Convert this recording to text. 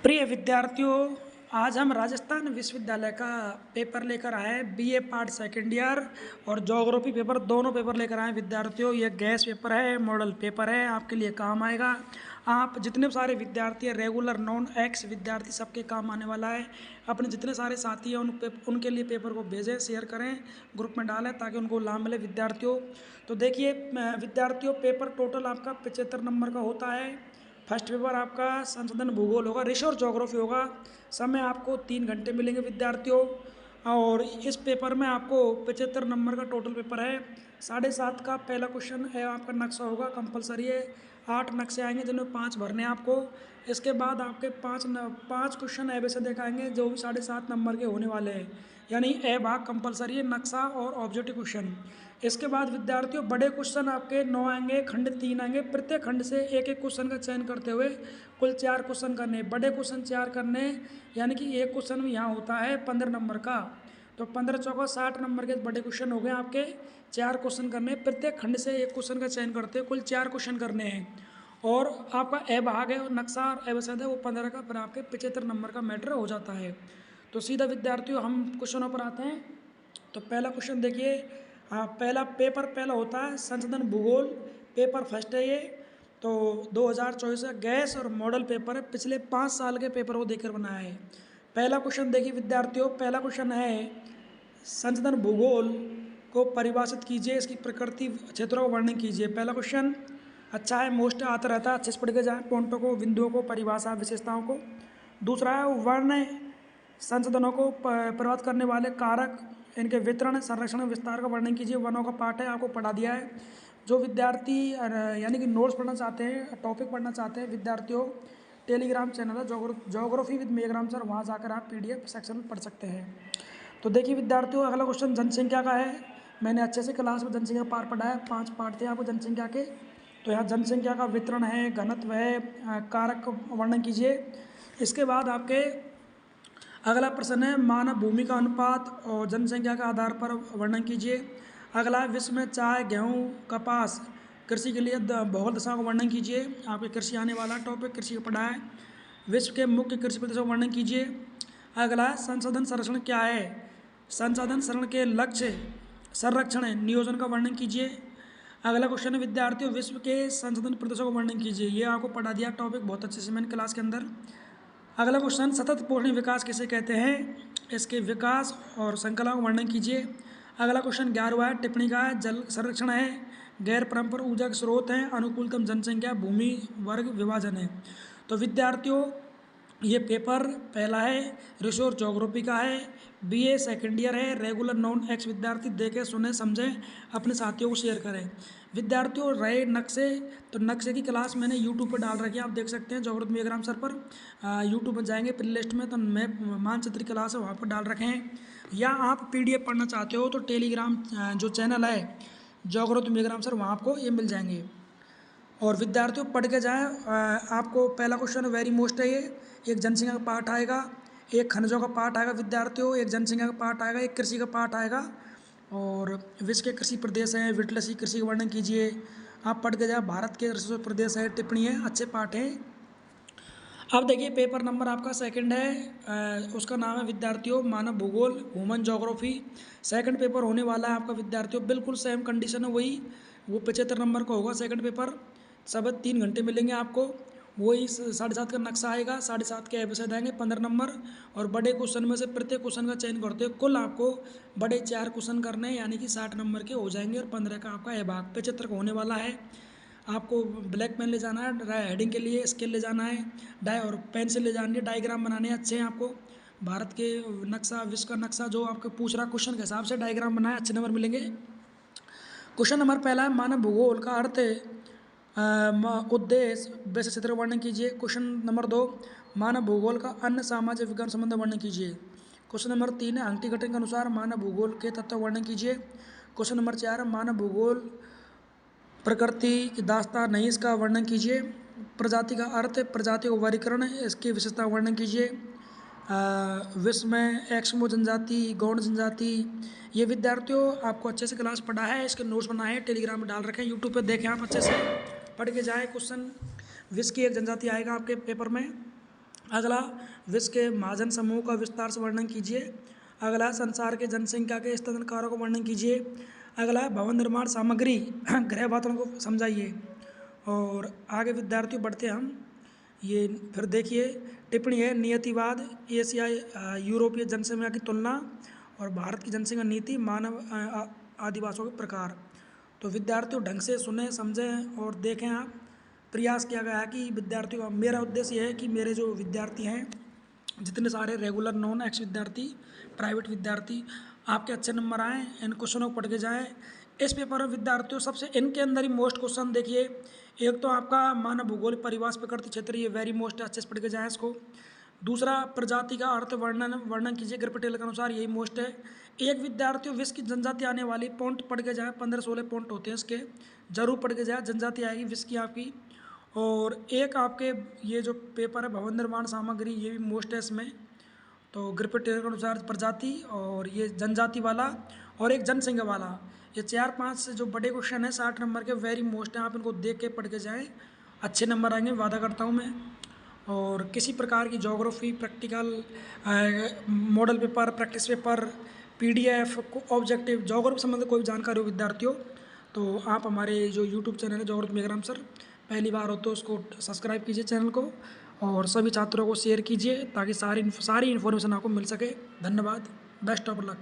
प्रिय विद्यार्थियों, आज हम राजस्थान विश्वविद्यालय का पेपर लेकर आए हैं। बीए पार्ट सेकेंड ईयर और ज्योग्राफी पेपर, दोनों पेपर लेकर आए हैं विद्यार्थियों। ये गैस पेपर है, मॉडल पेपर है, आपके लिए काम आएगा। आप जितने सारे विद्यार्थी हैं, रेगुलर नॉन एक्स विद्यार्थी, सबके काम आने वाला है। अपने जितने सारे साथी हैं उनके लिए पेपर को भेजें, शेयर करें, ग्रुप में डालें ताकि उनको लाभ मिले विद्यार्थियों। तो देखिए विद्यार्थियों, पेपर टोटल आपका 75 नंबर का होता है। फर्स्ट पेपर आपका संशोधन भूगोल होगा, रिसोर्स ज्योग्राफी होगा। समय आपको 3 घंटे मिलेंगे विद्यार्थियों। और इस पेपर में आपको 75 नंबर का टोटल पेपर है। 7.5 का पहला क्वेश्चन है, आपका नक्शा होगा, कंपलसरी है। 8 नक्शे आएंगे जिनमें 5 भरने हैं आपको। इसके बाद आपके 5 क्वेश्चन ए से दिखाएंगे जो भी 7.5 नंबर के होने वाले हैं। यानी ए भाग कंपलसरी है, नक्शा और ऑब्जेक्टिव क्वेश्चन। इसके बाद विद्यार्थियों बड़े क्वेश्चन आपके 9 आएंगे, खंड 3 आएंगे। प्रत्येक खंड से एक एक क्वेश्चन का चयन करते हुए कुल 4 क्वेश्चन करने, बड़े क्वेश्चन 4 करने। यानी कि एक क्वेश्चन यहाँ होता है 15 नंबर का। तो 15 चौका 60 नंबर के बड़े क्वेश्चन हो गए आपके। 4 क्वेश्चन करने, प्रत्येक खंड से एक क्वेश्चन का चयन करते हुए कुल 4 क्वेश्चन करने हैं। और आपका ए भाग है और नक्शा और ए वसद है, वो 15 का, फिर आपके 75 नंबर का मैटर हो जाता है। तो सीधा विद्यार्थियों हम क्वेश्चनों पर आते हैं। तो पहला क्वेश्चन देखिए। हाँ, पहला होता है संशोधन भूगोल, पेपर फर्स्ट है ये। तो 2024 का गैस और मॉडल पेपर है, पिछले 5 साल के पेपर को देखकर बनाया है। पहला क्वेश्चन देखिए विद्यार्थियों, पहला क्वेश्चन है संशोधन भूगोल को परिभाषित कीजिए, इसकी प्रकृति क्षेत्रों का वर्णन कीजिए। पहला क्वेश्चन अच्छा है, मोस्ट आता रहता है, अच्छे से पढ़ के जाए, पॉइंटों को, बिंदुओं को, परिभाषा, विशेषताओं को। दूसरा है वर्ण संशोधनों को प्रभावित करने वाले कारक, इनके वितरण, संरक्षण, विस्तार का वर्णन कीजिए। वनों का पाठ है, आपको पढ़ा दिया है। जो विद्यार्थी यानी कि नोट्स पढ़ना चाहते हैं, टॉपिक पढ़ना चाहते हैं विद्यार्थियों, टेलीग्राम चैनल है ज्योग्राफी विद मेघराम सर, वहाँ जाकर आप PDF सेक्शन में पढ़ सकते हैं। तो देखिए विद्यार्थियों, अगला क्वेश्चन जनसंख्या का है। मैंने अच्छे से क्लास में जनसंख्या पार्ट पढ़ा है, 5 पार्ट थे आपको जनसंख्या के। तो यहाँ जनसंख्या का वितरण है, घनत्व है, कारक का वर्णन कीजिए। इसके बाद आपके अगला प्रश्न है मानव भूमि का अनुपात और जनसंख्या के आधार पर वर्णन कीजिए। अगला है विश्व में चाय, गेहूँ, कपास कृषि के लिए भौगोलिक दशाओं का वर्णन कीजिए। आपके कृषि आने वाला टॉपिक कृषि का पढ़ा है। विश्व के मुख्य कृषि प्रदेशों का वर्णन कीजिए। अगला है संसाधन संरक्षण क्या है। संसाधन संरक्षण के लक्ष्य, संरक्षण है, नियोजन का वर्णन कीजिए। अगला क्वेश्चन है विद्यार्थियों, विश्व के संसाधन प्रदेशों का वर्णन कीजिए। ये आपको पढ़ा दिया टॉपिक बहुत अच्छे से मैंने क्लास के अंदर। अगला क्वेश्चन सतत पोषणीय विकास किसे कहते हैं, इसके विकास और संकलन का वर्णन कीजिए। अगला क्वेश्चन 11वां है, टिप्पणी का है, जल संरक्षण है, गैर परंपरागत ऊर्जा के स्रोत हैं, अनुकूलतम जनसंख्या, भूमि वर्ग विभाजन है। तो विद्यार्थियों ये पेपर पहला है, रिसोर्स ज्योग्राफी का है, BA सेकेंड ईयर है, रेगुलर नॉन एक्स विद्यार्थी देखें, सुने, समझें, अपने साथियों को शेयर करें। विद्यार्थियों रहे नक्शे, तो नक्शे की क्लास मैंने यूट्यूब पर डाल रखी है, आप देख सकते हैं ज्योग्राफी मेघराम सर पर। यूट्यूब पर जाएंगे प्ले लिस्ट में, तो मैं मानचित्र की क्लास है वहाँ पर डाल रखे हैं। या आप PDF पढ़ना चाहते हो तो टेलीग्राम जो चैनल है ज्योग्राफी मेघराम सर, वहाँ आपको ये मिल जाएंगे। और विद्यार्थियों पढ़ के जाएँ। आपको पहला क्वेश्चन वेरी मोस्ट है ये। एक जनसंख्या का पार्ट आएगा, एक खनिजों का पार्ट आएगा विद्यार्थियों, एक जनसंख्या का पार्ट आएगा, एक कृषि का पार्ट आएगा। और विश्व के कृषि प्रदेश हैं, विटलसी कृषि का वर्णन कीजिए। आप पढ़ के जाए, भारत के कृषि प्रदेश है, टिप्पणी है, अच्छे पार्ट हैं। अब देखिए पेपर नंबर आपका सेकंड है, उसका नाम है विद्यार्थियों मानव भूगोल, ह्यूमन ज्योग्राफी। सेकंड पेपर होने वाला है आपका विद्यार्थियों, बिल्कुल सेम कंडीशन है वही, वो 75 नंबर का होगा सेकंड पेपर। सब 3 घंटे मिलेंगे आपको। वही 7.5 का नक्शा आएगा, 7.5 के एपिसोड आएंगे, 15 नंबर। और बड़े क्वेश्चन में से प्रत्येक क्वेश्चन का चयन करते हुए कुल आपको बड़े 4 क्वेश्चन करने हैं, यानी कि 60 नंबर के हो जाएंगे। और 15 का आपका ए भाग 75 का होने वाला है। आपको ब्लैक पेन ले जाना है, हेडिंग के लिए स्केल ले जाना है, डाई और पेंसिल ले जानी है, डायग्राम बनाने हैं अच्छे हैं आपको। भारत के नक्शा, विश्व का नक्शा जो आपको पूछ रहा क्वेश्चन के हिसाब से डायग्राम बनाए, अच्छे नंबर मिलेंगे। क्वेश्चन नंबर पहला है मानव भूगोल का अर्थ उद्देश्य वैसे क्षेत्र वर्णन कीजिए। क्वेश्चन नंबर 2, मानव भूगोल का अन्य सामाजिक विज्ञान संबंध वर्णन कीजिए। क्वेश्चन नंबर 3 है हंटी घटन के अनुसार मानव भूगोल के तत्व वर्णन कीजिए। क्वेश्चन नंबर 4 मानव भूगोल प्रकृति की दास्तान नहीं, इसका वर्णन कीजिए। प्रजाति का अर्थ, प्रजाति का वर्गीकरण, इसकी विशेषता वर्णन कीजिए। विश्व में एक्समो जनजाति, गौड़ जनजाति, ये विद्यार्थियों आपको अच्छे से क्लास पढ़ा है, इसके नोट्स बनाए हैं, टेलीग्राम में डाल रखे हैं, यूट्यूब पे देखें आप अच्छे से, पढ़ के जाए। क्वेश्चन विश्व की एक जनजाति आएगा आपके पेपर में। अगला, विश्व के महाजन समूह का विस्तार से वर्णन कीजिए। अगला, संसार के जनसंख्या के स्तर कारकों का वर्णन कीजिए। अगला, भवन निर्माण सामग्री गृह वातावरण को समझाइए। और आगे विद्यार्थियों बढ़ते हम। ये फिर देखिए टिप्पणी है, नियतिवाद, एशियाई यूरोपीय जनसंख्या की तुलना और भारत की जनसंख्या नीति, मानव आदिवासियों के प्रकार। तो विद्यार्थियों ढंग से सुने, समझें और देखें। आप प्रयास किया गया है कि विद्यार्थियों का, मेरा उद्देश्य यह है कि मेरे जो विद्यार्थी हैं, जितने सारे रेगुलर नॉन एक्स विद्यार्थी, प्राइवेट विद्यार्थी, आपके अच्छे नंबर आएँ, इन क्वेश्चनों को पढ़ के जाएँ। इस पेपर में विद्यार्थियों सबसे इनके अंदर ही मोस्ट क्वेश्चन देखिए, एक तो आपका मानव भूगोल परिवास प्रकृति क्षेत्र, ये वेरी मोस्ट, अच्छे से पढ़ के जाएँ इसको। दूसरा, प्रजाति का अर्थ वर्णन कीजिए ग्रिप टेल के अनुसार, यही मोस्ट है। एक विद्यार्थियों विश्व की जनजाति आने वाली, पॉइंट पढ़ के जाए, 15-16 पॉइंट होते हैं इसके, जरूर पढ़ के जाए, जनजाति आएगी विश्व की आपकी। और एक आपके ये जो पेपर है भवन निर्माण सामग्री, ये भी मोस्ट है इसमें। तो ग्रिप टेल के अनुसार प्रजाति, और ये जनजाति वाला, और एक जनसंख्या वाला, ये 4-5 जो बड़े क्वेश्चन हैं 60 नंबर के, वेरी मोस्ट हैं। आप इनको देख के पढ़ के जाएँ, अच्छे नंबर आएंगे, वादा करता हूँ मैं। और किसी प्रकार की geography, practical, model paper, practice paper, PDF, objective, geography संबंधित कोई जानकारी हो विद्यार्थियों, तो आप हमारे जो यूट्यूब चैनल है ज्योग्राफी मेघराम सर, पहली बार हो तो उसको सब्सक्राइब कीजिए चैनल को, और सभी छात्रों को शेयर कीजिए ताकि सारी इन्फॉर्मेशन आपको मिल सके। धन्यवाद, बेस्ट ऑफ लक।